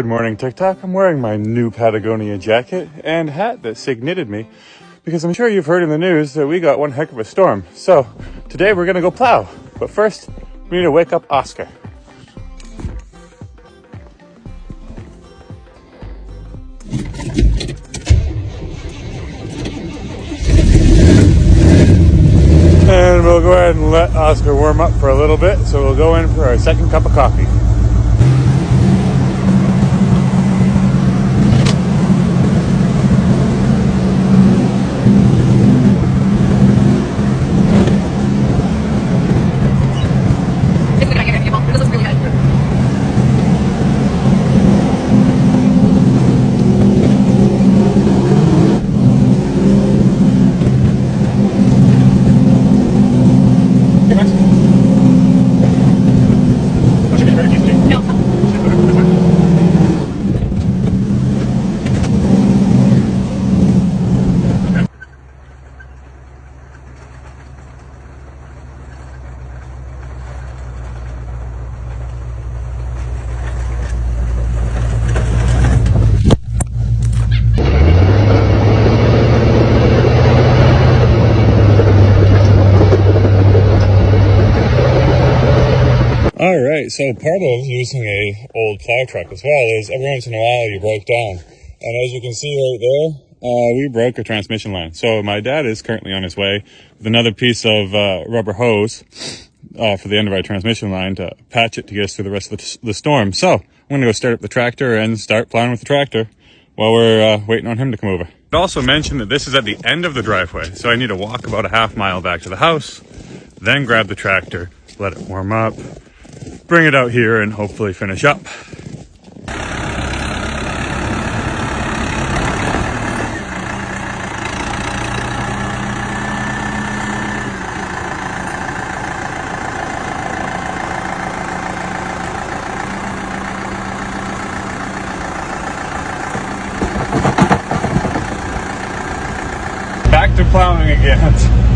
Good morning, TikTok. I'm wearing my new Patagonia jacket and hat that Sig knitted me because I'm sure you've heard in the news that we got one heck of a storm. So today we're gonna go plow. But first, we need to wake up Oscar. And we'll go ahead and let Oscar warm up for a little bit. So we'll go in for our second cup of coffee. All right, so part of using a old plow truck as well is every once in a while you break down. And as you can see right there, we broke a transmission line. So my dad is currently on his way with another piece of rubber hose for the end of our transmission line to patch it to get us through the rest of the storm. So I'm going to go start up the tractor and start plowing with the tractor while we're waiting on him to come over. I'd also mention that this is at the end of the driveway, so I need to walk about a half mile back to the house, then grab the tractor, let it warm up, bring it out here and hopefully finish up. Back to plowing again.